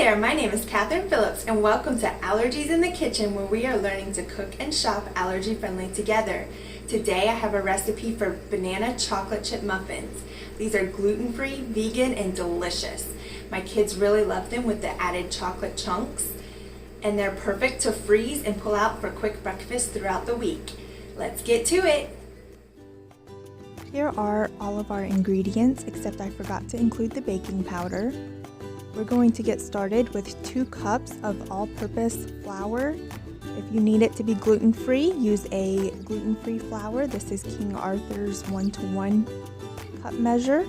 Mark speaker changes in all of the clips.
Speaker 1: there, my name is Catherine Phillips and welcome to Allergies in the Kitchen, where we are learning to cook and shop allergy friendly together. Today I have a recipe for banana chocolate chip muffins. These are gluten-free, vegan, and delicious. My kids really love them with the added chocolate chunks, and they're perfect to freeze and pull out for quick breakfast throughout the week. Let's get to it!
Speaker 2: Here are all of our ingredients, except I forgot to include the baking powder. We're going to get started with 2 cups of all-purpose flour. If you need it to be gluten-free, use a gluten-free flour. This is King Arthur's 1-to-1 cup measure.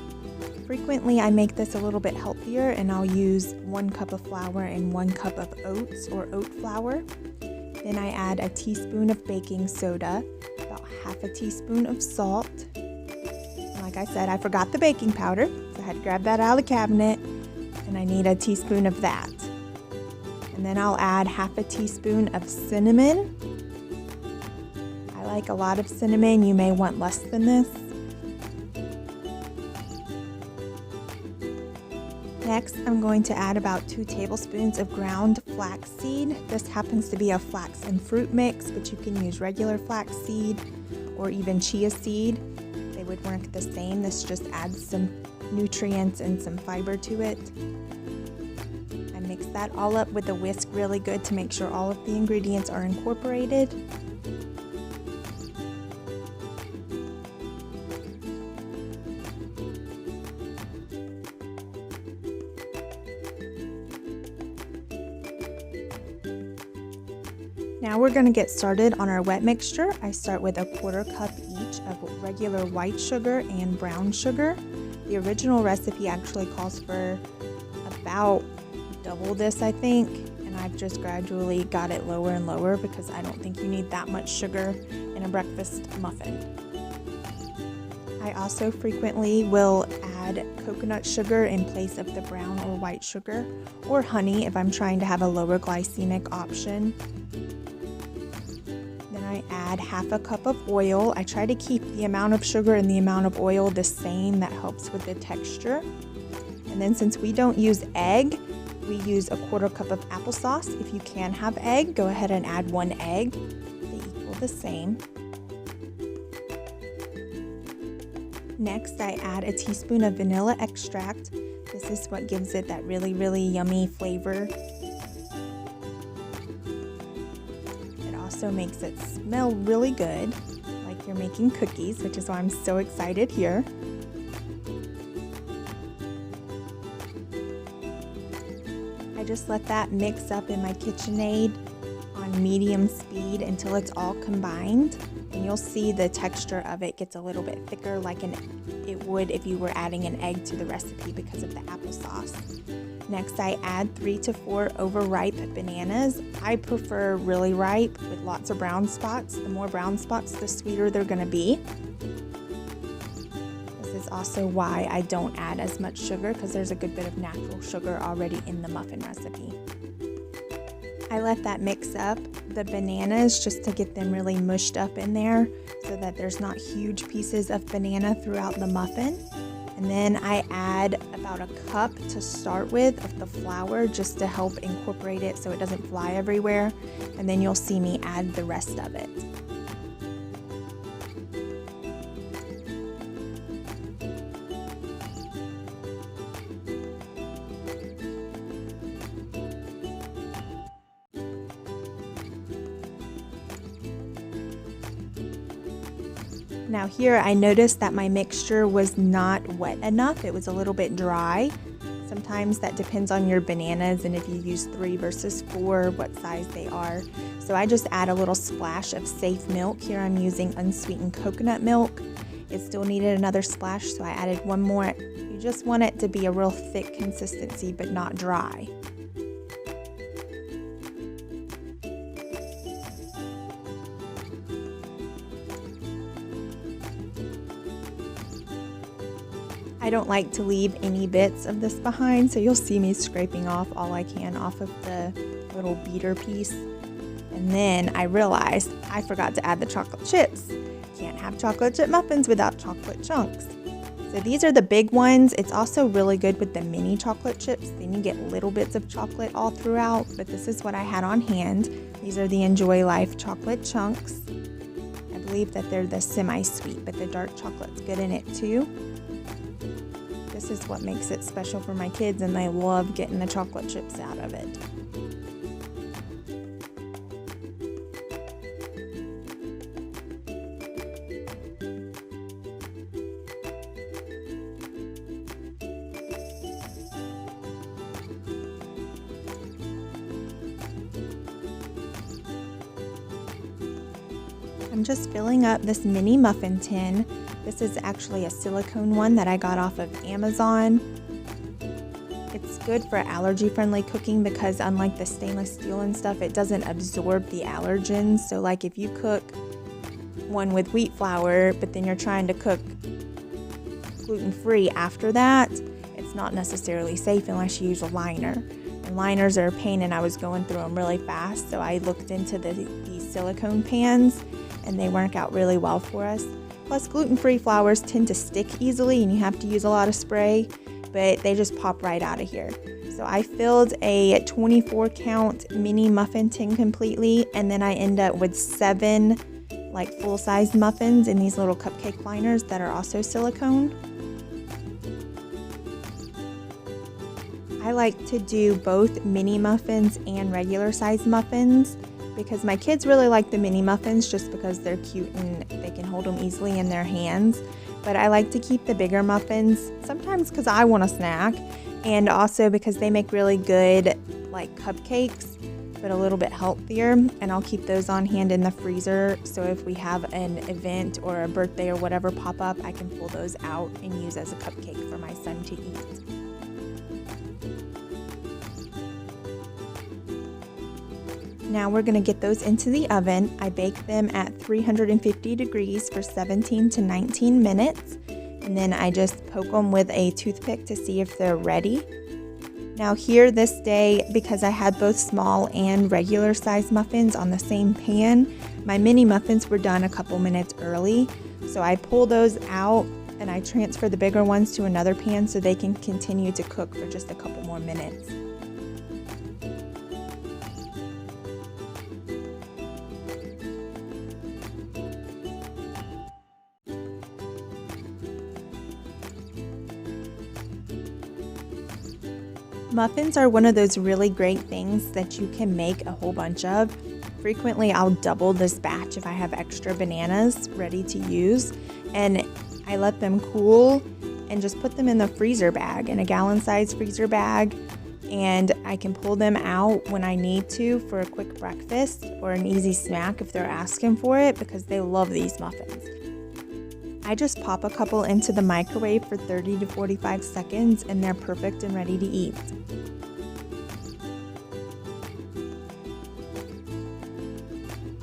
Speaker 2: Frequently, I make this a little bit healthier, and I'll use 1 cup of flour and 1 cup of oats or oat flour. Then I add a teaspoon of baking soda, about half a teaspoon of salt. Like I said, I forgot the baking powder, so I had to grab that out of the cabinet, and I need a teaspoon of that. And then I'll add half a teaspoon of cinnamon. I like a lot of cinnamon. You may want less than this. Next, I'm going to add about 2 tablespoons of ground flaxseed. This happens to be a flax and fruit mix, but you can use regular flaxseed or even chia seed. They would work the same. This just adds some nutrients and some fiber to it. I mix that all up with a whisk really good to make sure all of the ingredients are incorporated. Now we're going to get started on our wet mixture. I start with a 1/4 cup each of regular white sugar and brown sugar. The original recipe actually calls for about double this, I think, and I've just gradually got it lower and lower because I don't think you need that much sugar in a breakfast muffin. I also frequently will add coconut sugar in place of the brown or white sugar, or honey if I'm trying to have a lower glycemic option. I add half a cup of oil. I try to keep the amount of sugar and the amount of oil the same. That helps with the texture. And then since we don't use egg, we use a 1/4 cup of applesauce. If you can have egg, go ahead and add 1 egg. They equal the same. Next, I add a teaspoon of vanilla extract. This is what gives it that really, really yummy flavor. Also makes it smell really good, like you're making cookies, which is why I'm so excited here. I just let that mix up in my KitchenAid on medium speed until it's all combined, and you'll see the texture of it gets a little bit thicker like it would if you were adding an egg to the recipe because of the applesauce. Next, I add 3 to 4 overripe bananas. I prefer really ripe with lots of brown spots. The more brown spots, the sweeter they're going to be. This is also why I don't add as much sugar, because there's a good bit of natural sugar already in the muffin recipe. I let that mix up the bananas just to get them really mushed up in there so that there's not huge pieces of banana throughout the muffin. And then I add about a cup to start with of the flour just to help incorporate it so it doesn't fly everywhere. And then you'll see me add the rest of it. Now here I noticed that my mixture was not wet enough. It was a little bit dry. Sometimes that depends on your bananas and if you use 3 versus 4, what size they are. So I just add a little splash of safe milk. Here I'm using unsweetened coconut milk. It still needed another splash, so I added 1 more. You just want it to be a real thick consistency but not dry. I don't like to leave any bits of this behind, so you'll see me scraping off all I can off of the little beater piece. And then I realized I forgot to add the chocolate chips. Can't have chocolate chip muffins without chocolate chunks. So these are the big ones. It's also really good with the mini chocolate chips. Then you get little bits of chocolate all throughout, but this is what I had on hand. These are the Enjoy Life chocolate chunks. I believe that they're the semi-sweet, but the dark chocolate's good in it too. This is what makes it special for my kids, and they love getting the chocolate chips out of it. I'm just filling up this mini muffin tin. This is actually a silicone one that I got off of Amazon. It's good for allergy-friendly cooking because unlike the stainless steel and stuff, it doesn't absorb the allergens. So like if you cook one with wheat flour, but then you're trying to cook gluten-free after that, it's not necessarily safe unless you use a liner. And liners are a pain, and I was going through them really fast, so I looked into these silicone pans, and they work out really well for us. Plus, gluten-free flours tend to stick easily, and you have to use a lot of spray, but they just pop right out of here. So I filled a 24 count mini muffin tin completely, and then I end up with 7 like full-size muffins in these little cupcake liners that are also silicone. I like to do both mini muffins and regular size muffins because my kids really like the mini muffins just because they're cute and they can hold them easily in their hands. But I like to keep the bigger muffins, sometimes because I want a snack, and also because they make really good like cupcakes, but a little bit healthier, and I'll keep those on hand in the freezer, so if we have an event or a birthday or whatever pop up, I can pull those out and use as a cupcake for my son to eat. Now we're going to get those into the oven. I bake them at 350 degrees for 17 to 19 minutes, and then I just poke them with a toothpick to see if they're ready. Now here this day, because I had both small and regular size muffins on the same pan, my mini muffins were done a couple minutes early. So I pull those out and I transfer the bigger ones to another pan so they can continue to cook for just a couple more minutes. Muffins are one of those really great things that you can make a whole bunch of. Frequently, I'll double this batch if I have extra bananas ready to use, and I let them cool and just put them in the freezer bag, in a gallon-sized freezer bag, and I can pull them out when I need to for a quick breakfast or an easy snack if they're asking for it, because they love these muffins. I just pop a couple into the microwave for 30 to 45 seconds and they're perfect and ready to eat.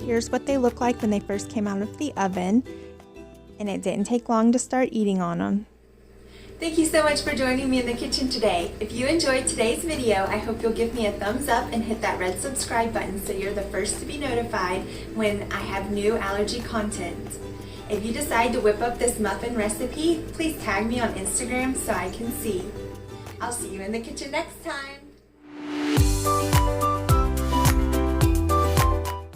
Speaker 2: Here's what they look like when they first came out of the oven, and it didn't take long to start eating on them.
Speaker 1: Thank you so much for joining me in the kitchen today. If you enjoyed today's video, I hope you'll give me a thumbs up and hit that red subscribe button so you're the first to be notified when I have new allergy content. If you decide to whip up this muffin recipe, please tag me on Instagram so I can see. I'll see you in the kitchen next time.